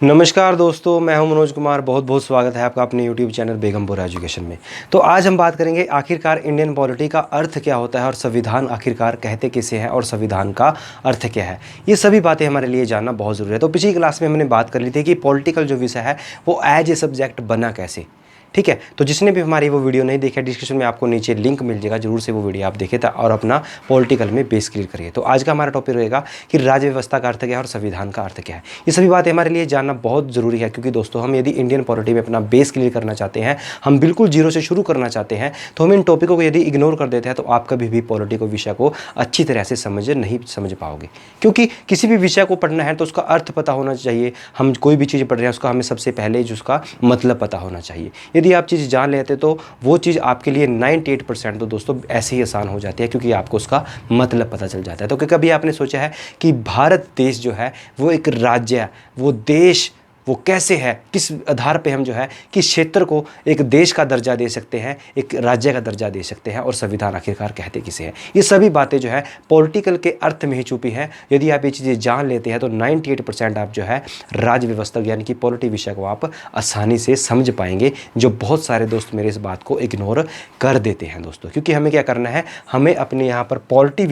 नमस्कार दोस्तों, मैं हूं मनोज कुमार। बहुत बहुत स्वागत है आपका अपने YouTube चैनल बेगमपुरा एजुकेशन में। तो आज हम बात करेंगे आखिरकार इंडियन पॉलिटी का अर्थ क्या होता है और संविधान आखिरकार कहते किसे हैं और संविधान का अर्थ क्या है। ये सभी बातें हमारे लिए जानना बहुत ज़रूरी है। तो पिछली क्लास में हमने बात कर ली थी कि पॉलिटिकल जो विषय है वो एज ए सब्जेक्ट बना कैसे। ठीक है, तो जिसने भी हमारी वो वीडियो नहीं देखा, डिस्क्रिप्शन में आपको नीचे लिंक मिल जाएगा, जरूर से वो वीडियो आप देखें और अपना पॉलिटिकल में बेस क्लियर करिए। तो आज का हमारा टॉपिक रहेगा कि राज्य व्यवस्था का अर्थ क्या है और संविधान का अर्थ क्या है। ये सभी बातें हमारे लिए जानना बहुत ज़रूरी है, क्योंकि दोस्तों हम यदि इंडियन पॉलिटी में अपना बेस क्लियर करना चाहते हैं, हम बिल्कुल जीरो से शुरू करना चाहते हैं, तो हम इन टॉपिकों को यदि इग्नोर कर देते हैं तो आप कभी भी पॉलिटिकल विषय को अच्छी तरह से नहीं समझ पाओगे। क्योंकि किसी भी विषय को पढ़ना है तो उसका अर्थ पता होना चाहिए। हम कोई भी चीज़ पढ़ रहे हैं उसका हमें सबसे पहले जो उसका मतलब पता होना चाहिए। यदि आप चीज़ जान लेते तो वो चीज़ आपके लिए 98% तो दोस्तों ऐसे ही आसान हो जाती है, क्योंकि आपको उसका मतलब पता चल जाता है। तो कभी आपने सोचा है कि भारत देश जो है वो एक राज्य है, वो देश वो कैसे है, किस आधार पे हम जो है किस क्षेत्र को एक देश का दर्जा दे सकते हैं, एक राज्य का दर्जा दे सकते हैं, और संविधान आखिरकार कहते किसे हैं। ये सभी बातें जो है पॉलिटिकल के अर्थ में ही छुपी हैं। यदि आप ये चीज़ें जान लेते हैं तो 98% आप जो है राज्य व्यवस्था यानी कि पॉलिटी विषय को आप आसानी से समझ पाएंगे, जो बहुत सारे दोस्त मेरे इस बात को इग्नोर कर देते हैं दोस्तों। क्योंकि हमें क्या करना है, हमें अपने यहाँ पर पॉलिटी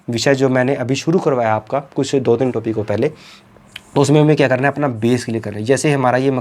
विषय जो मैंने अभी शुरू करवाया आपका कुछ 2-3 टॉपिकों पहले, तो उसमें हमें क्या करना है, अपना बेस क्लियर करना है। जैसे हमारा ये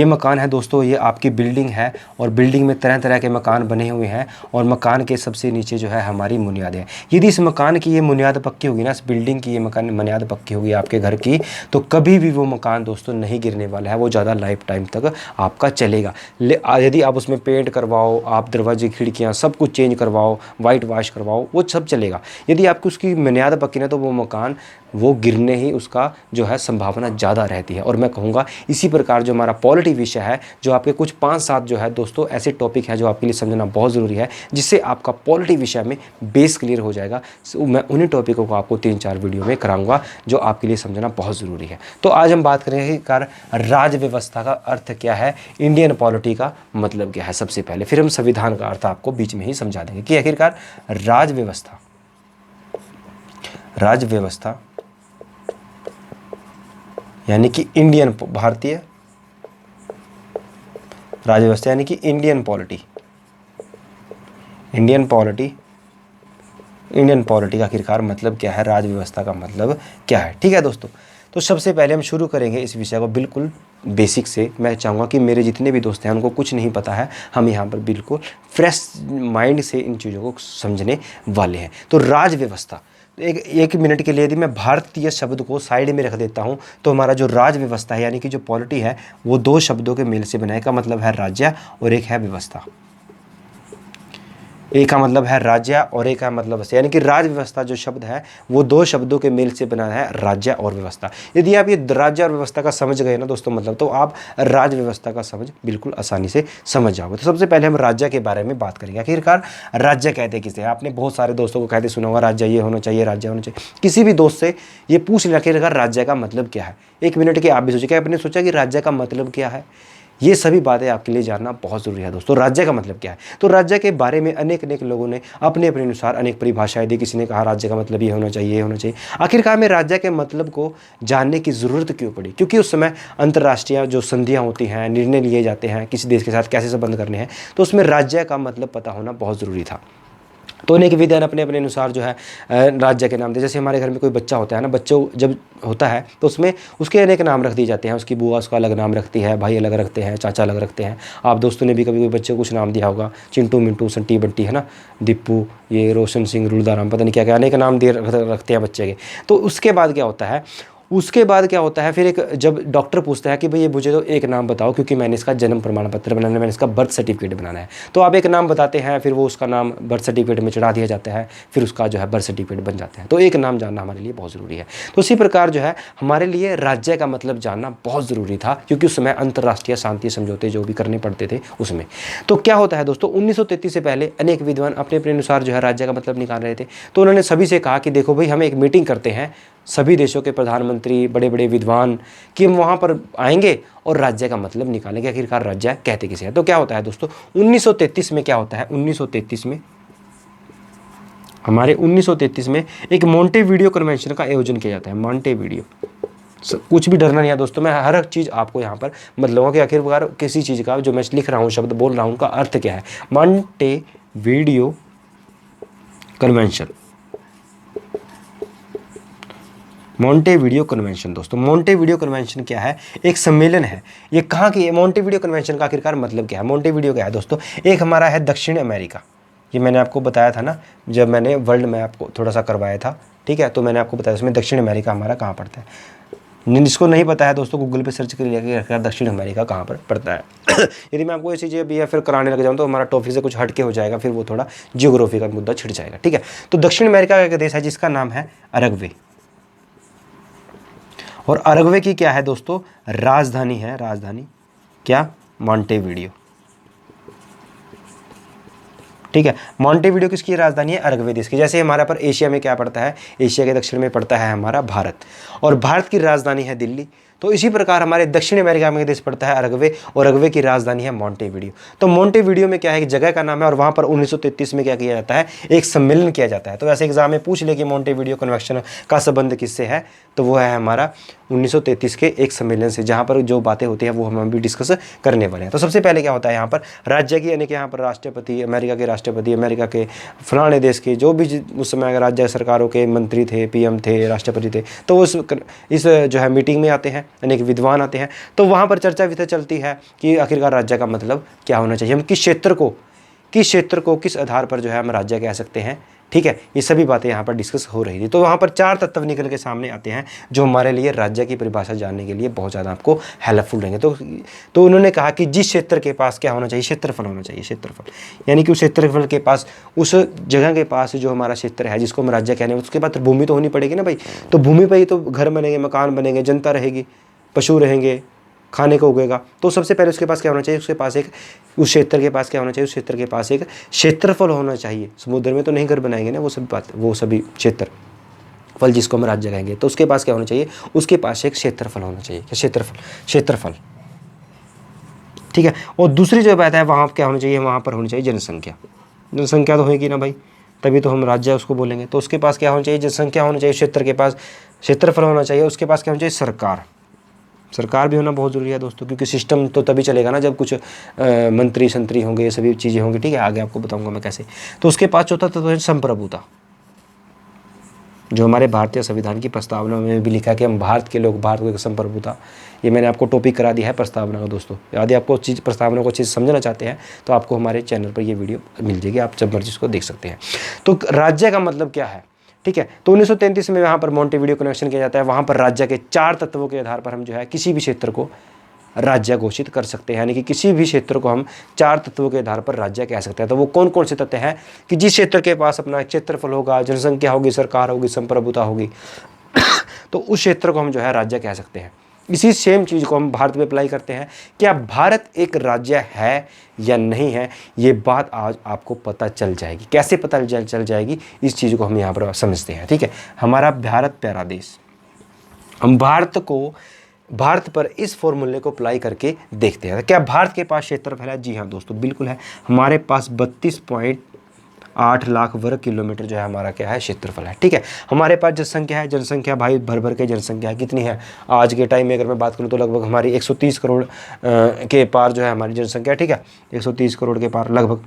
मकान है दोस्तों, ये आपकी बिल्डिंग है, और बिल्डिंग में तरह तरह के मकान बने हुए हैं, और मकान के सबसे नीचे जो है हमारी बुनियादें हैं। यदि इस मकान की ये बुनियाद पक्की होगी ना, इस बिल्डिंग की ये मकान बुनियाद पक्की होगी आपके घर की, तो कभी भी वो मकान दोस्तों नहीं गिरने वाला है, वो ज़्यादा लाइफ टाइम तक आपका चलेगा। यदि आप उसमें पेंट करवाओ, आप दरवाजे खिड़कियाँ सब कुछ चेंज करवाओ, वाइट वॉश करवाओ, वो सब चलेगा। यदि आपकी उसकी बुनियाद पक्की ना, तो वो मकान वो गिरने ही उसका जो है संभावना ज़्यादा रहती है। और मैं कहूँगा इसी प्रकार जो हमारा पॉलिटी विषय है, जो आपके कुछ 5-7 जो है दोस्तों ऐसे टॉपिक हैं जो आपके लिए समझना बहुत ज़रूरी है, जिससे आपका पॉलिटी विषय में बेस क्लियर हो जाएगा। मैं उन्हीं टॉपिकों को आपको 3-4 वीडियो में कराऊंगा जो आपके लिए समझना बहुत ज़रूरी है। तो आज हम बात करेंगे कि राज्य व्यवस्था का अर्थ क्या है, इंडियन पॉलिटी का मतलब क्या है सबसे पहले, फिर हम संविधान का अर्थ आपको बीच में ही समझा देंगे कि आखिरकार राज्य व्यवस्था यानी कि भारतीय राज्य व्यवस्था यानी कि इंडियन पॉलिटी का आखिरकार मतलब क्या है, राज्य व्यवस्था का मतलब क्या है। ठीक है दोस्तों, तो सबसे पहले हम शुरू करेंगे इस विषय को बिल्कुल बेसिक से। मैं चाहूँगा कि मेरे जितने भी दोस्त हैं उनको कुछ नहीं पता है, हम यहाँ पर बिल्कुल फ्रेश माइंड से इन चीज़ों को समझने वाले हैं। तो राज्य व्यवस्था, एक मिनट के लिए यदि मैं भारतीय शब्द को साइड में रख देता हूँ, तो हमारा जो राज्य व्यवस्था है यानी कि जो पॉलिटी है वो 2 शब्दों के मेल से बना है। का मतलब है राज्य और एक है व्यवस्था। एक का मतलब है राज्य और एक का मतलब व्यवस्था, यानी कि राज्य व्यवस्था जो शब्द है वो 2 शब्दों के मेल से बना है, राज्य और व्यवस्था। यदि आप ये राज्य और व्यवस्था का समझ गए ना दोस्तों मतलब, तो आप राज्य व्यवस्था का समझ बिल्कुल आसानी से समझ जाओगे। तो सबसे पहले हम राज्य के बारे में बात करेंगे। आखिरकार राज्य कहते किसे हैं। आपने बहुत सारे दोस्तों को कहते सुना होगा, राज्य ये होना चाहिए, राज्य होना चाहिए। किसी भी दोस्त से ये पूछ लें आखिरकार राज्य का मतलब क्या है। 1 मिनट के आप भी सोचिए, क्या आपने सोचा कि राज्य का मतलब क्या है। ये सभी बातें आपके लिए जानना बहुत ज़रूरी है दोस्तों। राज्य का मतलब क्या है, तो राज्य के बारे में अनेक लोगों ने अपने अपने अनुसार अनेक परिभाषाएं दी। किसी ने कहा राज्य का मतलब ये होना चाहिए, ये होना चाहिए। आखिरकार में राज्य के मतलब को जानने की ज़रूरत क्यों पड़ी, क्योंकि उस समय अंतर्राष्ट्रीय जो संधियाँ होती हैं, निर्णय लिए जाते हैं किसी देश के साथ कैसे संबंध करने हैं, तो उसमें राज्य का मतलब पता होना बहुत ज़रूरी था। तो अनेक विद्वान अपने अपने अनुसार जो है राज्य के नाम थे। जैसे हमारे घर में कोई बच्चा होता है ना, बच्चों जब होता है तो उसमें उसके अनेक नाम रख दिए जाते हैं। उसकी बुआ उसका अलग नाम रखती है, भाई अलग रखते हैं, चाचा अलग रखते हैं। आप दोस्तों ने भी कभी कोई बच्चे को कुछ नाम दिया होगा, चिंटू मिंटू संटी बंटी, है ना, दीपू, ये रोशन सिंह, रुलदाराम, पता नहीं क्या क्या अनेक नाम दिए रखते हैं बच्चे के। तो उसके बाद क्या होता है, फिर एक जब डॉक्टर पूछता है कि भाई ये मुझे तो एक नाम बताओ, क्योंकि मैंने इसका जन्म प्रमाण पत्र बनाना है, मैंने इसका बर्थ सर्टिफिकेट बनाना है। तो आप एक नाम बताते हैं, फिर वो उसका नाम बर्थ सर्टिफिकेट में चढ़ा दिया जाता है, फिर उसका जो है बर्थ सर्टिफिकेट बन जाता है। तो एक नाम जानना हमारे लिए बहुत ज़रूरी है। तो इसी प्रकार जो है हमारे लिए राज्य का मतलब जानना बहुत ज़रूरी था, क्योंकि उस समय अंतर्राष्ट्रीय शांति समझौते जो भी करने पड़ते थे उसमें। तो क्या होता है दोस्तों, 1933 से पहले अनेक विद्वान अपने अपने अनुसार जो है राज्य का मतलब निकाल रहे थे। तो उन्होंने सभी से कहा कि देखो भाई, हम एक मीटिंग करते हैं, सभी देशों के प्रधानमंत्री, बड़े बड़े विद्वान, कि हम वहाँ पर आएंगे और राज्य का मतलब निकालेंगे, आखिरकार राज्य कहते किसे हैं। तो क्या होता है दोस्तों, 1933 में क्या होता है, 1933 में एक मॉन्टेविडियो कन्वेंशन का आयोजन किया जाता है। मॉन्टेविडियो कुछ भी डरना नहीं है दोस्तों, मैं हर एक चीज़ आपको यहाँ पर मतलब कि आखिरकार किसी चीज़ का जो मैं लिख रहा हूँ, शब्द बोल रहा हूँ, उनका अर्थ क्या है। मॉन्टेविडियो कन्वेंशन, मॉन्टेविडियो कन्वेंशन दोस्तों, मॉन्टेविडियो कन्वेंशन क्या है, एक सम्मेलन है। ये कहाँ की है मॉन्टेविडियो कन्वेंशन का आखिरकार मतलब क्या है। मॉन्टेविडियो क्या है दोस्तों, एक हमारा है दक्षिण अमेरिका, ये मैंने आपको बताया था ना जब मैंने वर्ल्ड मैप को थोड़ा सा करवाया था, ठीक है, तो मैंने आपको बताया उसमें दक्षिण अमेरिका हमारा कहाँ पड़ता है। जिसको नहीं पता है दोस्तों गूगल पे सर्च कर लिया कि दक्षिण अमेरिका कहाँ पर पड़ता है। यदि मैं आपको ये चीज़ें भी या फिर कराने लग जाऊँ तो हमारा टॉपिक से कुछ हटके हो जाएगा, फिर वो थोड़ा जियोग्राफी का मुद्दा छिड़ जाएगा, ठीक है। तो दक्षिण अमेरिका का एक देश है जिसका नाम है अरगवे, और अरगवे की क्या है दोस्तों, राजधानी है, राजधानी क्या, मॉन्टेविडियो, ठीक है। मॉन्टेविडियो किसकी राजधानी है, अरगवे देश की। जैसे हमारा पर एशिया में क्या पड़ता है, एशिया के दक्षिण में पड़ता है हमारा भारत, और भारत की राजधानी है दिल्ली। तो इसी प्रकार हमारे दक्षिण अमेरिका में देश पड़ता है अरगवे, और अरगवे की राजधानी है मॉन्टेविडियो। तो मॉन्टेविडियो में क्या है, एक जगह का नाम है, और वहाँ पर 1933 में क्या किया जाता है, एक सम्मेलन किया जाता है। तो ऐसे एग्जाम में पूछ ले कि मॉन्टेविडियो कन्वेंशन का संबंध किससे है, तो वो है हमारा 1933 के एक सम्मेलन से, जहाँ पर जो बातें होती हैं वो हम भी डिस्कस करने वाले हैं। तो सबसे पहले क्या होता है यहाँ पर, राज्य की यानी कि यहाँ पर राष्ट्रपति, अमेरिका के राष्ट्रपति, अमेरिका के फलाने देश के जो भी उस समय राज्य सरकारों के मंत्री थे, पीएम थे, राष्ट्रपति थे, तो इस जो है मीटिंग में आते हैं, यानी कि विद्वान आते हैं। तो वहाँ पर चर्चा विचार चलती है कि आखिरकार राज्य का मतलब क्या होना चाहिए, हम किस क्षेत्र को किस आधार पर जो है हम राज्य कह सकते हैं, ठीक है। ये सभी बातें यहाँ पर डिस्कस हो रही थी। तो वहाँ पर 4 तत्व निकल के सामने आते हैं जो हमारे लिए राज्य की परिभाषा जानने के लिए बहुत ज़्यादा आपको हेल्पफुल रहेंगे। तो उन्होंने कहा कि जिस क्षेत्र के पास क्या होना चाहिए, क्षेत्रफल होना चाहिए, क्षेत्रफल, यानी कि उस क्षेत्रफल के पास, उस जगह के पास जो हमारा क्षेत्र है जिसको हम राज्य कहने, उसके पास भूमि तो होनी पड़ेगी ना भाई। तो भूमि पर ही तो घर बनेंगे, मकान बनेंगे, जनता रहेगी, पशु रहेंगे, खाने को उगेगा। तो सबसे पहले उसके पास क्या होना चाहिए, उसके पास एक, उस क्षेत्र के पास क्या होना चाहिए, उस क्षेत्र के पास एक क्षेत्रफल होना चाहिए। समुद्र में तो नहीं घर बनाएंगे ना वो सभी बात, वो सभी क्षेत्रफल जिसको हम राज्य कहेंगे, तो उसके पास क्या होना चाहिए, उसके पास एक क्षेत्रफल होना चाहिए। क्षेत्रफल, ठीक है। और दूसरी जो बात है, वहाँ क्या होना चाहिए, वहाँ पर होनी चाहिए जनसंख्या। जनसंख्या तो होगी ना भाई, तभी तो हम राज्य उसको बोलेंगे। तो उसके पास क्या होना चाहिए, जनसंख्या होना चाहिए, क्षेत्र के पास क्षेत्रफल होना चाहिए, उसके पास क्या होना चाहिए, सरकार भी होना बहुत ज़रूरी है दोस्तों, क्योंकि सिस्टम तो तभी चलेगा ना जब कुछ मंत्री संतरी होंगे, ये सभी चीज़ें होंगी, ठीक है। आगे आपको बताऊंगा मैं कैसे। तो उसके पास चौथा तत्व है संप्रभुता, जो हमारे भारतीय संविधान की प्रस्तावना में भी लिखा है कि हम भारत के लोग, भारत को संप्रभुता। ये मैंने आपको टॉपिक करा दिया है प्रस्तावना का दोस्तों। यदि आपको चीज़ प्रस्तावना को चीज़ समझना चाहते हैं तो आपको हमारे चैनल पर ये वीडियो मिल जाएगी, आप जब मर्जी इसको देख सकते हैं। तो राज्य का मतलब क्या है, ठीक है। तो 1933 में वहाँ पर मॉन्टेविडियो कन्वेंशन किया जाता है। वहाँ पर राज्य के 4 तत्वों के आधार पर हम जो है किसी भी क्षेत्र को राज्य घोषित कर सकते हैं, यानी कि किसी भी क्षेत्र को हम 4 तत्वों के आधार पर राज्य कह सकते हैं। तो वो कौन कौन से तत्व हैं कि जिस क्षेत्र के पास अपना क्षेत्रफल होगा, जनसंख्या होगी, सरकार होगी, संप्रभुता होगी, तो उस क्षेत्र को हम जो है राज्य कह सकते हैं। इसी सेम चीज़ को हम भारत में अप्लाई करते हैं। क्या भारत एक राज्य है या नहीं है, ये बात आज आपको पता चल जाएगी। कैसे पता चल जाएगी, इस चीज़ को हम यहाँ पर समझते हैं, ठीक है। हमारा भारत प्यारा देश, हम भारत पर इस फॉर्मूले को अप्लाई करके देखते हैं। क्या भारत के पास क्षेत्रफल है? जी हाँ दोस्तों, बिल्कुल है। हमारे पास 32.8 लाख वर्ग किलोमीटर जो है हमारा क्या है, क्षेत्रफल है, ठीक है। हमारे पास जनसंख्या है, जनसंख्या भाई भर भर के जनसंख्या है, कितनी है आज के टाइम में अगर मैं बात करूँ तो लगभग हमारी 130 करोड़ के पार जो है हमारी जनसंख्या, ठीक है। 130 करोड़ के पार लगभग,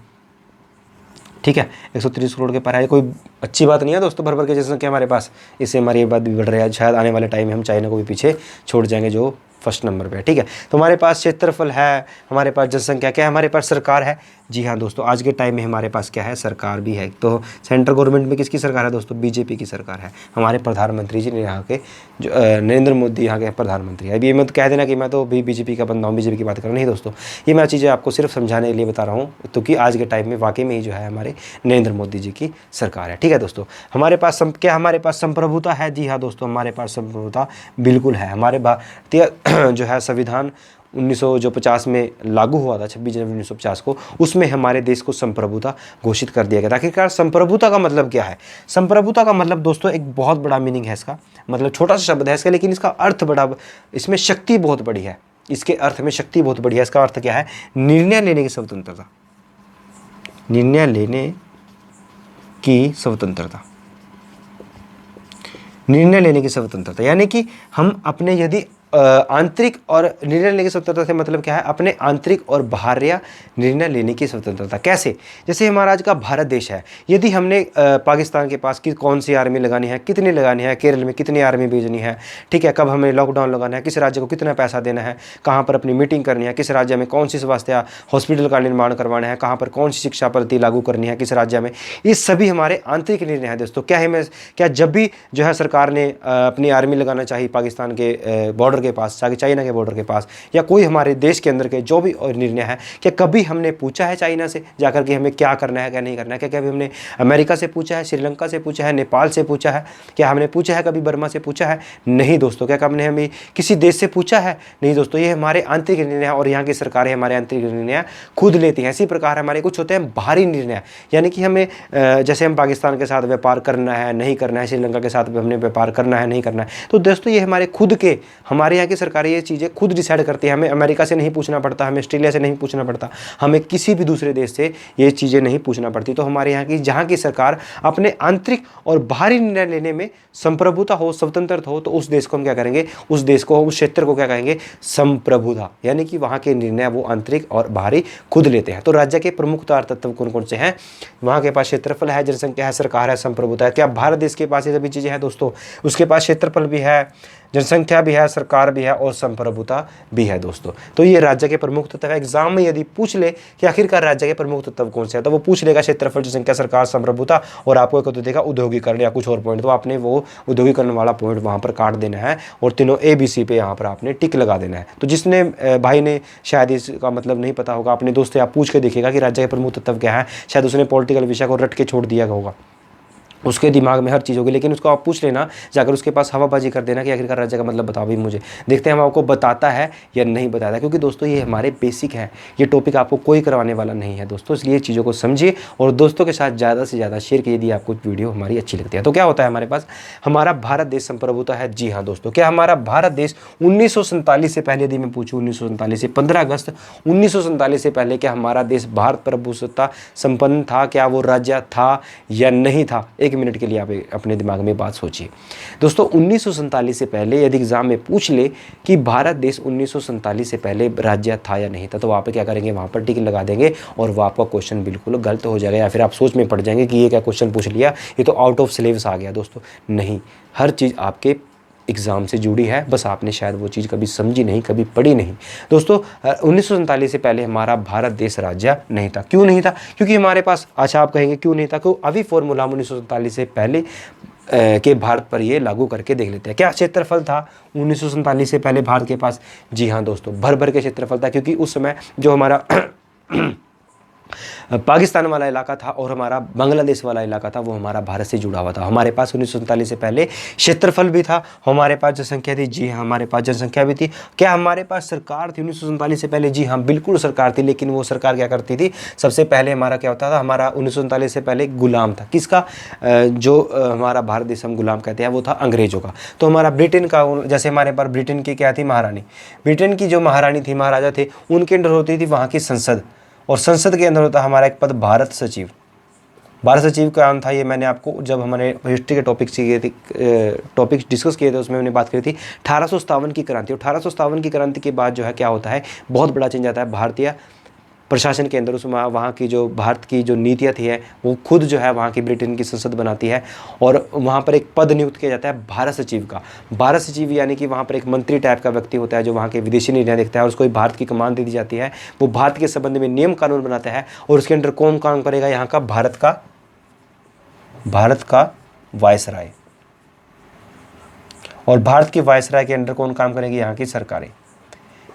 ठीक है। 130 करोड़ के पार है, कोई अच्छी बात नहीं है दोस्तों, भर भर के जनसंख्या हमारे पास। इससे हमारी ये बात भी बढ़ रही है, शायद आने वाले टाइम में हम चाइना को भी पीछे छोड़ जाएंगे जो फर्स्ट नंबर पे है, ठीक है। तो हमारे पास क्षेत्रफल है, हमारे पास जनसंख्या, क्या है हमारे पास, सरकार है। जी हाँ दोस्तों, आज के टाइम में हमारे पास क्या है, सरकार भी है। तो सेंट्रल गवर्नमेंट में किसकी सरकार है दोस्तों, बीजेपी की सरकार है। हमारे प्रधानमंत्री जी यहाँ के जो नरेंद्र मोदी यहाँ के प्रधानमंत्री है। अभी ये मत कह देना कि मैं तो भी बीजेपी का बंदा हूँ, बीजेपी की बात कर रहा हूँ, नहीं दोस्तों, ये मैं चीज़ें आपको सिर्फ समझाने के लिए बता रहा हूँ, क्योंकि आज के टाइम में वाकई में ही जो है हमारे नरेंद्र मोदी जी की सरकार है, ठीक है दोस्तों। हमारे पास क्या हमारे पास संप्रभुता है? जी हाँ दोस्तों, हमारे पास संप्रभुता बिल्कुल है। हमारे भारतीय जो है संविधान 1950 में लागू हुआ था, 26 जनवरी 1950 को, उसमें हमारे देश को संप्रभुता घोषित कर दिया गया था। आखिरकार संप्रभुता का मतलब क्या है? संप्रभुता का मतलब दोस्तों एक बहुत बड़ा मीनिंग है इसका, मतलब छोटा सा शब्द है इसका, लेकिन इसका अर्थ बड़ा, इसमें शक्ति बहुत बड़ी है, इसके अर्थ में शक्ति बहुत बड़ी है। इसका अर्थ क्या है? निर्णय लेने की स्वतंत्रता, निर्णय लेने की स्वतंत्रता, निर्णय लेने की स्वतंत्रता, यानी कि हम अपने यदि आंतरिक और निर्णय लेने की स्वतंत्रता से मतलब क्या है, अपने आंतरिक और बाहरी निर्णय लेने की स्वतंत्रता। कैसे? जैसे हमारा आज का भारत देश है, यदि हमने पाकिस्तान के पास कि कौन सी आर्मी लगानी है, कितनी लगानी है, केरल में कितनी आर्मी भेजनी है, ठीक है, कब हमें लॉकडाउन लगाना है, किस राज्य को कितना पैसा देना है, कहाँ पर अपनी मीटिंग करनी है, किस राज्य में कौन सी स्वास्थ्य हॉस्पिटल का निर्माण करवाना है, कहाँ पर कौन सी शिक्षा पद्धति लागू करनी है, किस राज्य में, ये सभी हमारे आंतरिक निर्णय हैं दोस्तों। क्या है, क्या जब भी जो है सरकार ने अपनी आर्मी लगाना चाहिए पाकिस्तान के बॉर्डर के पास, चाइना के बॉर्डर के पास, या कोई हमारे देश के अंदर के जो भी और निर्णय है, क्या कभी हमने पूछा है चाइना से जाकर के हमें क्या करना है क्या नहीं करना है? क्या कभी हमने अमेरिका से पूछा है, श्रीलंका से पूछा है, नेपाल से पूछा है, क्या हमने पूछा है कभी बर्मा से पूछा है? नहीं दोस्तों। क्या हमने हमें किसी देश से पूछा है? नहीं दोस्तों। ये हमारे आंतरिक निर्णय है और यहाँ की सरकारें हमारे आंतरिक निर्णय खुद लेती हैं। इसी प्रकार हमारे कुछ होते हैं बाहरी निर्णय, यानी कि हमें जैसे हम पाकिस्तान के साथ व्यापार करना है नहीं करना है, श्रीलंका के साथ हमने व्यापार करना है नहीं करना है, तो दोस्तों ये हमारे खुद के, हमारे यहाँ की सरकारें ये चीज़ें खुद डिसाइड करती है। हमें अमेरिका से नहीं पूछना पड़ता, हमें ऑस्ट्रेलिया से नहीं पूछना पड़ता, हमें किसी भी दूसरे देश से ये चीज़ें नहीं पूछना पड़ती। तो हमारे यहाँ की जहाँ की सरकार अपने आंतरिक और बाहरी निर्णय लेने में संप्रभुता हो, स्वतंत्रता हो, तो उस देश को हम क्या करेंगे, उस देश को, उस क्षेत्र को क्या कहेंगे, संप्रभुता, यानी कि वहाँ के निर्णय वो आंतरिक और बाहरी खुद लेते हैं। तो राज्य के प्रमुख तत्व कौन कौन से हैं? वहाँ के पास क्षेत्रफल है, जनसंख्या है, सरकार है, संप्रभुता है। क्या भारत देश के पास ये सभी चीज़ें हैं दोस्तों? उसके पास क्षेत्रफल भी है, जनसंख्या भी है, सरकार भी है और संप्रभुता भी है दोस्तों। तो ये राज्य के प्रमुख तत्व है। एग्जाम में यदि पूछ ले कि आखिरकार राज्य के प्रमुख तत्व कौन से हैं, तो वो पूछ लेगा क्षेत्रफल, जनसंख्या, सरकार, संप्रभुता, और आपको एक तो देगा उद्योगीकरण या कुछ और पॉइंट, तो आपने वो उद्योगीकरण वाला पॉइंट वहाँ पर काट देना है और तीनों ABC पे यहाँ पर आपने टिक लगा देना है। तो जिसने भाई ने शायद इसका मतलब नहीं पता होगा, अपने दोस्त से आप पूछ के देखिएगा कि राज्य के प्रमुख तत्व क्या है, शायद उसने पॉलिटिकल विषय को रट के छोड़ दिया होगा, उसके दिमाग में हर चीज़ होगी, लेकिन उसको आप पूछ लेना, जाकर उसके पास हवाबाजी कर देना कि आखिरकार राज्य का मतलब बताओ भी मुझे, देखते हैं हम आपको बताता है या नहीं बताता। क्योंकि दोस्तों ये हमारे बेसिक है, ये टॉपिक आपको कोई करवाने वाला नहीं है दोस्तों, इसलिए चीज़ों को समझिए और दोस्तों के साथ ज़्यादा से ज़्यादा शेयर कीजिए यदि आपको वीडियो हमारी अच्छी लगती है। तो क्या होता है हमारे पास, हमारा भारत देश संप्रभुता है। जी हाँ दोस्तों, क्या हमारा भारत देश 1947 से पहले, यदि मैं पूछूँ 1947 से 15 अगस्त 1947 से पहले क्या हमारा देश भारत प्रभुसत्ता संपन्न था? क्या वो राज्य था या नहीं था? एक मिनट के लिए आप अपने दिमाग में बात सोचिए दोस्तों। 1947 से पहले यदि एग्जाम में पूछ ले कि भारत देश 1947 से पहले राज्य था या नहीं था, तो वहाँ पे क्या करेंगे, वहाँ पर टिक लगा देंगे और वो आपका क्वेश्चन बिल्कुल गलत हो जाएगा, या फिर आप सोच में पड़ जाएंगे कि ये क्या क्वेश्चन पूछ लिया, ये तो आउट ऑफ सिलेबस आ गया। दोस्तों नहीं, हर चीज़ आपके एग्ज़ाम से जुड़ी है, बस आपने शायद वो चीज़ कभी समझी नहीं, कभी पढ़ी नहीं। दोस्तों 1947 से पहले हमारा भारत देश राज्य नहीं था। क्यों नहीं था? क्योंकि हमारे पास, अच्छा आप कहेंगे क्यों नहीं था, क्यों, अभी फॉर्मूला 1947 से पहले के भारत पर ये लागू करके देख लेते हैं। क्या क्षेत्रफल था 1947 से पहले भारत के पास? जी हाँ दोस्तों, भर भर के क्षेत्रफल था, क्योंकि उस समय जो हमारा पाकिस्तान वाला इलाका था और हमारा बांग्लादेश वाला इलाका था, वो हमारा भारत से जुड़ा हुआ था। हमारे पास 1947 से पहले क्षेत्रफल भी था, हमारे पास जनसंख्या थी। जी हाँ, हमारे पास जनसंख्या भी थी। क्या हमारे पास सरकार थी 1947 से पहले? जी हाँ, बिल्कुल सरकार थी, लेकिन वो सरकार क्या करती थी, सबसे पहले हमारा क्या होता था, हमारा 1947 से पहले गुलाम था। किसका? जो हमारा भारत देश हम गुलाम कहते हैं, वो था अंग्रेजों का। तो हमारा ब्रिटेन का, जैसे हमारे पास ब्रिटेन की क्या थी, महारानी, ब्रिटेन की जो महारानी थी, महाराजा थे, उनके अंडर होती थी वहाँ की संसद, और संसद के अंदर होता हमारा एक पद भारत सचिव। भारत सचिव का नाम था, ये मैंने आपको जब हमारे हिस्ट्री के टॉपिक्स डिस्कस किए थे उसमें मैंने बात करी थी 1857 की क्रांति। 1857 की क्रांति के बाद जो है क्या होता है, बहुत बड़ा चेंज आता है भारतीय प्रशासन के अंदर। उसमें वहाँ की जो भारत की जो नीतियाँ थी है, वो खुद जो है वहाँ की ब्रिटेन की संसद बनाती है, और वहाँ पर एक पद नियुक्त किया जाता है भारत सचिव का। भारत सचिव यानी कि वहाँ पर एक मंत्री टाइप का व्यक्ति होता है जो वहाँ के विदेशी निर्णय देखता है, और उसको भारत की कमान दे दी जाती है। वो भारत के संबंध में नियम कानून बनाता है, और उसके अंदर कौन काम करेगा, यहाँ का भारत का वायसराय, और भारत के वायसराय के अंदर कौन काम करेगी, यहाँ की सरकारें।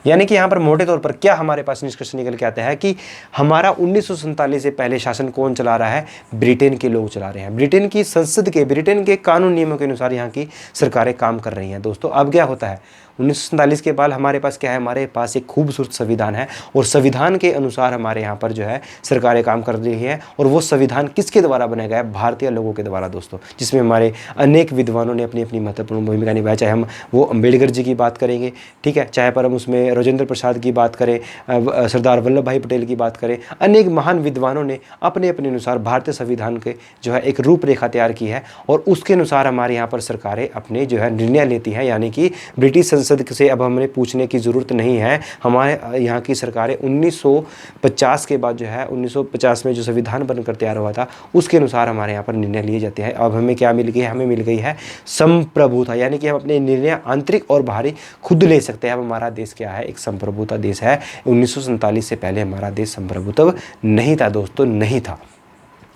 यानी कि यहाँ पर मोटे तौर पर क्या हमारे पास निष्कर्ष निकल के आता है कि हमारा 1947 से पहले शासन कौन चला रहा है, ब्रिटेन के लोग चला रहे हैं। ब्रिटेन की संसद के, ब्रिटेन के कानून नियमों के अनुसार यहाँ की सरकारें काम कर रही हैं। दोस्तों अब क्या होता है, 1947 के बाद हमारे पास क्या है, हमारे पास एक खूबसूरत संविधान है और संविधान के अनुसार हमारे यहाँ पर जो है सरकारें काम कर रही है। और वो संविधान किसके द्वारा बनाया गया है, भारतीय लोगों के द्वारा दोस्तों, जिसमें हमारे अनेक विद्वानों ने अपनी अपनी महत्वपूर्ण भूमिका निभाई। चाहे हम वो अम्बेडकर जी की बात करेंगे, ठीक है, चाहे पर हम उसमें राजेंद्र प्रसाद की बात करें, सरदार वल्लभ भाई पटेल की बात करें, अनेक महान विद्वानों ने अपने अपने अनुसार भारतीय संविधान के जो है एक रूपरेखा तैयार की है और उसके अनुसार हमारे यहाँ पर सरकारें अपने जो है निर्णय लेती हैं। यानी कि ब्रिटिश संसद से अब हमें पूछने की ज़रूरत नहीं है। हमारे यहाँ की सरकारें 1950 के बाद जो है 1950 में जो संविधान बनकर तैयार हुआ था उसके अनुसार हमारे यहाँ पर निर्णय लिए जाते हैं। अब हमें क्या मिल गई है, हमें मिल गई है संप्रभुता, यानी कि हम अपने निर्णय आंतरिक और बाहरी खुद ले सकते हैं। अब हमारा देश क्या है, एक संप्रभुता देश है। 1947 से पहले हमारा देश संप्रभुत्व नहीं था दोस्तों, नहीं था,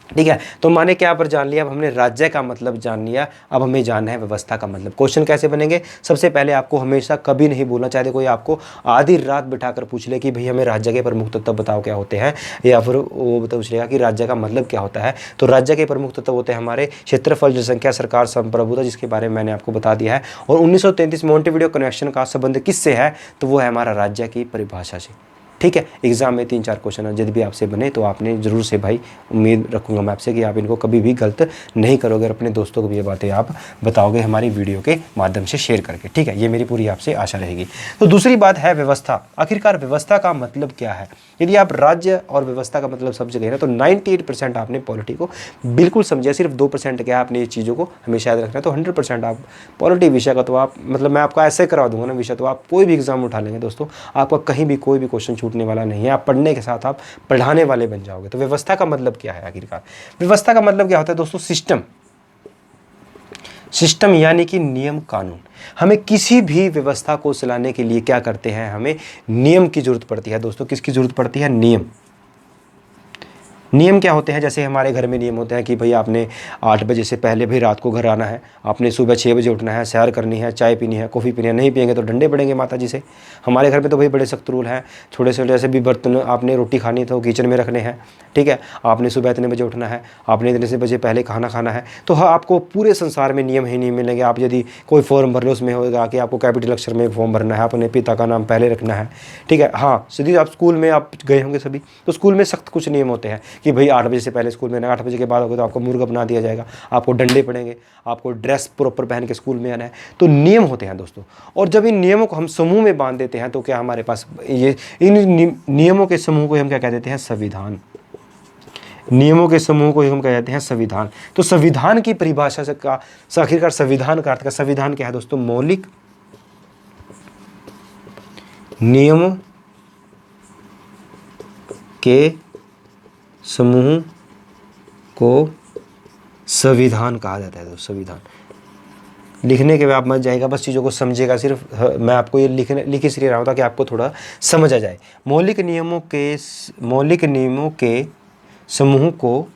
ठीक है। तो माने क्या पर जान लिया, अब हमने राज्य का मतलब जान लिया, अब हमें जानना है व्यवस्था का मतलब। क्वेश्चन कैसे बनेंगे, सबसे पहले आपको हमेशा कभी नहीं बोलना चाहिए कोई आपको आधी रात बिठाकर पूछ ले कि भाई हमें राज्य के प्रमुख तत्व बताओ क्या होते हैं, या फिर वो पूछ लेगा कि राज्य का मतलब क्या होता है। तो राज्य के प्रमुख तत्व होते हैं हमारे क्षेत्रफल, जनसंख्या, सरकार, संप्रभुता, जिसके बारे में मैंने आपको बता दिया है। और 1933 मॉन्टेविडियो कन्वेंशन का संबंध किससे है, तो वो है हमारा राज्य की परिभाषा से, ठीक है। एग्जाम में 3-4 क्वेश्चन यदि भी आपसे बने तो आपने ज़रूर से भाई, उम्मीद रखूंगा मैं आपसे कि आप इनको कभी भी गलत नहीं करोगे और अपने दोस्तों को भी ये बातें आप बताओगे हमारी वीडियो के माध्यम से शेयर करके, ठीक है। ये मेरी पूरी आपसे आशा रहेगी। तो दूसरी बात है व्यवस्था। आखिरकार व्यवस्था का मतलब क्या है। यदि आप राज्य और व्यवस्था का मतलब समझ गए ना तो 98% आपने पॉलिटी को बिल्कुल समझा। सिर्फ 2% क्या आपने ये चीज़ों को हमेशा याद रखना है। तो 100% आप पॉलिटी विषय का तो आप मतलब मैं आपको ऐसे करवा दूंगा ना विषय, तो आप कोई भी एग्जाम उठा लेंगे दोस्तों, आपका कहीं भी कोई भी क्वेश्चन छूटने वाला नहीं है। आप पढ़ने के साथ आप पढ़ाने वाले बन जाओगे। तो व्यवस्था का मतलब क्या है आखिरकार, व्यवस्था का मतलब क्या होता है दोस्तों, सिस्टम। सिस्टम यानी कि नियम कानून। हमें किसी भी व्यवस्था को चलाने के लिए क्या करते हैं, हमें नियम की जरूरत पड़ती है दोस्तों। किसकी जरूरत पड़ती है, नियम। नियम क्या होते हैं, जैसे हमारे घर में नियम होते हैं कि भाई आपने 8 बजे से पहले भाई रात को घर आना है, आपने सुबह 6 बजे उठना है, सैर करनी है, चाय पीनी है, कॉफ़ी पीनी है, नहीं पिएंगे तो डंडे पड़ेंगे माता जी से। हमारे घर में तो भाई बड़े सख्त रूल हैं। छोटे से जैसे भी बर्तन आपने रोटी खानी है तो किचन में रखने हैं, ठीक है। आपने सुबह इतने बजे उठना है, आपने इतने से बजे पहले खाना खाना है। तो हाँ, आपको पूरे संसार में नियम ही नहीं मिलेंगे। आप यदि कोई फॉर्म भर लो उसमें होगा कि आपको कैपिटल अक्षर में फॉर्म भरना है, अपने पिता का नाम पहले रखना है, ठीक है। हाँ, सीधी आप स्कूल में आप गए होंगे सभी, तो स्कूल में सख्त कुछ नियम होते हैं कि भाई 8 बजे से पहले स्कूल में, 8 बजे के बाद होगा तो आपको मूर्ख बना दिया जाएगा, आपको डंडे पड़ेंगे, आपको ड्रेस प्रॉपर पहन के स्कूल में आना है। तो नियम होते हैं दोस्तों। और जब इन नियमों को हम समूह में बांध देते हैं तो क्या हमारे पास ये इन नियमों के समूह को हम क्या कह देते हैं, संविधान। नियमों के समूह को हम कह देते हैं संविधान। तो संविधान की परिभाषा से का आखिरकार संविधान का अर्थ का संविधान क्या है दोस्तों, मौलिक नियमों के समूह को संविधान कहा जाता है। तो संविधान लिखने के बाद मत जाएगा, बस चीज़ों को समझेगा सिर्फ। मैं आपको ये लिख इसलिए रहा हूँ ताकि आपको थोड़ा समझ आ जाए। मौलिक नियमों के समूह को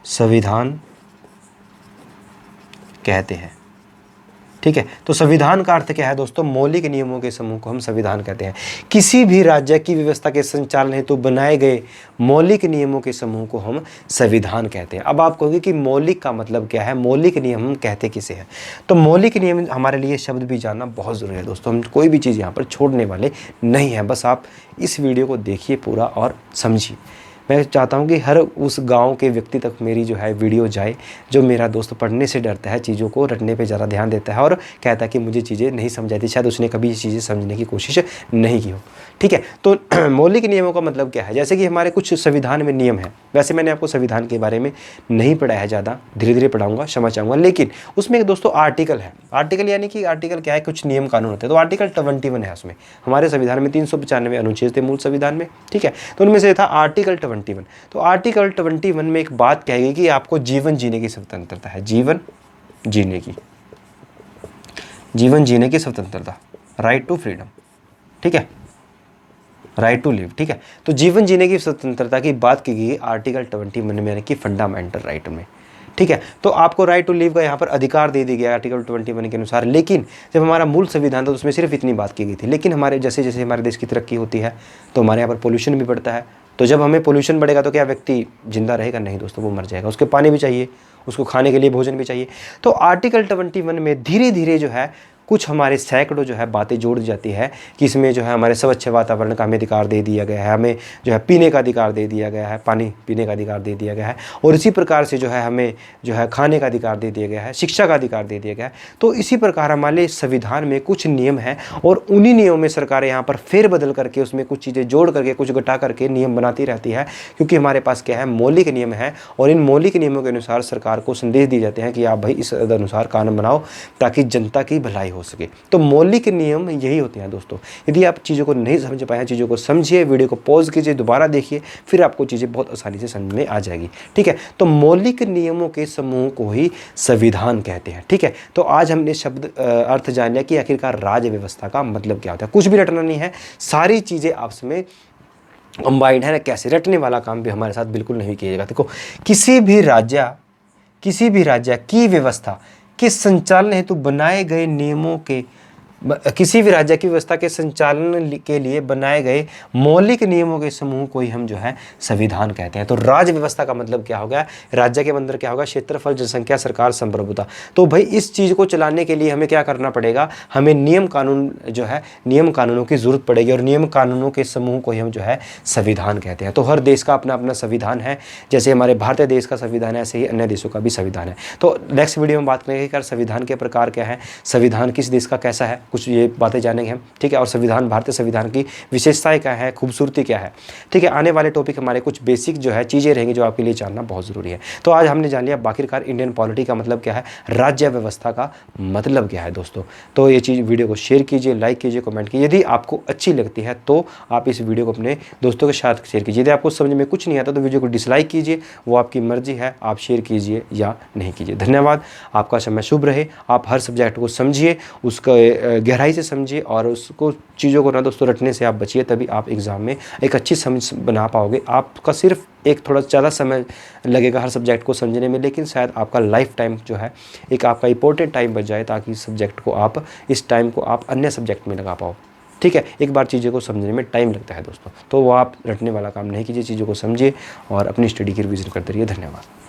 संविधान कहते हैं, ठीक है। तो संविधान का अर्थ क्या है दोस्तों, मौलिक नियमों के समूह को हम संविधान कहते हैं। किसी भी राज्य की व्यवस्था के संचालन हेतु बनाए गए मौलिक नियमों के समूह को हम संविधान कहते हैं। अब आप कहोगे कि मौलिक का मतलब क्या है, मौलिक नियम हम कहते किसे हैं। तो मौलिक नियम हमारे लिए शब्द भी जानना बहुत ज़रूरी है दोस्तों। हम कोई भी चीज़ यहाँ पर छोड़ने वाले नहीं हैं। बस आप इस वीडियो को देखिए पूरा और समझिए। मैं चाहता हूँ कि हर उस गांव के व्यक्ति तक मेरी जो है वीडियो जाए जो मेरा दोस्त पढ़ने से डरता है, चीज़ों को रटने पे ज़्यादा ध्यान देता है और कहता है कि मुझे चीज़ें नहीं समझ आती, शायद उसने कभी ये चीज़ें समझने की कोशिश नहीं की हो, ठीक है। तो मौलिक नियमों का मतलब क्या है, जैसे कि हमारे कुछ संविधान में नियम है। वैसे मैंने आपको संविधान के बारे में नहीं पढ़ा है ज़्यादा, धीरे धीरे पढ़ाऊँगा, क्षमा चाहूँगा। लेकिन उसमें एक दोस्तों आर्टिकल है। आर्टिकल यानी कि आर्टिकल क्या है, कुछ नियम कानून होते हैं। तो आर्टिकल 21 है उसमें। हमारे संविधान में 395 अनुच्छेद थे मूल संविधान में, ठीक है। तो उनमें से था आर्टिकल 21। तो आर्टिकल 21 में एक बात कहेगी कि आपको जीवन जीने की स्वतंत्रता है। जीवन जीने की स्वतंत्रता, राइट टू फ्रीडम, ठीक है, राइट टू लिव, ठीक है। तो जीवन जीने की स्वतंत्रता की बात की गई आर्टिकल 21 में, यानी कि फंडामेंटल राइट में, ठीक है। तो आपको राइट टू लिव का यहाँ पर अधिकार दे दिया गया आर्टिकल 21 के अनुसार। लेकिन जब हमारा मूल संविधान था तो उसमें सिर्फ इतनी बात की गई थी। लेकिन हमारे जैसे जैसे हमारे देश की तरक्की होती है तो हमारे यहाँ पर पोल्यूशन भी बढ़ता है। तो जब हमें पोल्यूशन बढ़ेगा तो क्या व्यक्ति जिंदा रहेगा, नहीं दोस्तों, वो मर जाएगा। उसके पानी भी चाहिए, उसको खाने के लिए भोजन भी चाहिए। तो आर्टिकल 21 में धीरे धीरे जो है कुछ हमारे सैकड़ों जो है बातें जोड़ दी जाती है कि इसमें जो है हमारे स्वच्छ वातावरण का हमें अधिकार दे दिया गया है, हमें जो है पीने का अधिकार दे दिया गया है, पानी पीने का अधिकार दे दिया गया है, और इसी प्रकार से जो है हमें जो है खाने का अधिकार दे दिया गया है, शिक्षा का अधिकार दे दिया गया है। तो इसी प्रकार हमारे संविधान में कुछ नियम हैं और उन्हीं नियमों में सरकारें यहाँ पर फेरबदल करके उसमें कुछ चीज़ें जोड़ करके कुछ घटा करके नियम बनाती रहती है, क्योंकि हमारे पास क्या है, मौलिक नियम है और इन मौलिक नियमों के अनुसार सरकार को संदेश दिए जाते हैं कि आप भाई इस अनुसार कानून बनाओ ताकि जनता की भलाई हो सके। तो मौलिक नियम यही होते हैं दोस्तों। यदि आप चीज़ों को नहीं समझ पाए हैं, चीज़ों को समझिए, वीडियो को पॉज कीजिए, दोबारा देखिए, फिर आपको चीज़ें बहुत आसानी से समझ में आ जाएगी। ठीक है, तो मौलिक नियमों के समूह को ही संविधान कहते हैं। ठीक है, तो आज हमने शब्द अर्थ जान लिया कि आखिरकार राज्य व्यवस्था का मतलब क्या होता है। कुछ भी रटना नहीं है, सारी चीज़ें आपस में कंबाइंड है ना। कैसे रटने वाला काम भी हमारे साथ बिल्कुल नहीं किया जाएगा। देखो, किसी भी राज्य की व्यवस्था के संचालन हेतु बनाए गए नियमों के किसी भी राज्य की व्यवस्था के संचालन के लिए बनाए गए मौलिक नियमों के समूह को ही हम जो है संविधान कहते हैं। तो राज्य व्यवस्था का मतलब क्या होगा, राज्य के अंदर क्या होगा, क्षेत्रफल, जनसंख्या, सरकार, संप्रभुता। तो भाई इस चीज़ को चलाने के लिए हमें क्या करना पड़ेगा, हमें नियम कानून जो है, नियम कानूनों की जरूरत पड़ेगी और नियम कानूनों के समूह को ही हम जो है संविधान कहते हैं। तो हर देश का अपना अपना संविधान है, जैसे हमारे भारतीय देश का संविधान है ऐसे ही अन्य देशों का भी संविधान है। तो नेक्स्ट वीडियो में बात करेंगे कि संविधान के प्रकार क्या है, संविधान किस देश का कैसा है, कुछ ये बातें जानेंगे हम। ठीक है, और संविधान, भारतीय संविधान की विशेषताएं क्या है, खूबसूरती क्या है। ठीक है, आने वाले टॉपिक हमारे कुछ बेसिक जो है चीज़ें रहेंगी जो आपके लिए जानना बहुत ज़रूरी है। तो आज हमने जान लिया आखिरकार इंडियन पॉलिटी का मतलब क्या है, राज्य व्यवस्था का मतलब क्या है दोस्तों। तो ये चीज़, वीडियो को शेयर कीजिए, लाइक कीजिए, कमेंट कीजिए। यदि आपको अच्छी लगती है तो आप इस वीडियो को अपने दोस्तों के साथ शेयर कीजिए। यदि आपको समझ में कुछ नहीं आता तो वीडियो को डिसलाइक कीजिए, वो आपकी मर्जी है, आप शेयर कीजिए या नहीं कीजिए। धन्यवाद, आपका समय शुभ रहे। आप हर सब्जेक्ट को समझिए, उसका गहराई से समझिए और उसको चीज़ों को ना दोस्तों रटने से आप बचिए, तभी आप एग्ज़ाम में एक अच्छी समझ बना पाओगे। आपका सिर्फ एक थोड़ा ज़्यादा समय लगेगा हर सब्जेक्ट को समझने में, लेकिन शायद आपका लाइफ टाइम जो है एक आपका इंपॉर्टेंट टाइम बच जाए, ताकि इस सब्जेक्ट को आप, इस टाइम को आप अन्य सब्जेक्ट में लगा पाओ। ठीक है, एक बार चीज़ों को समझने में टाइम लगता है दोस्तों, तो वो आप रटने वाला काम नहीं कीजिए, चीज़ों को समझिए और अपनी स्टडी की रिवीजन करते रहिए। धन्यवाद।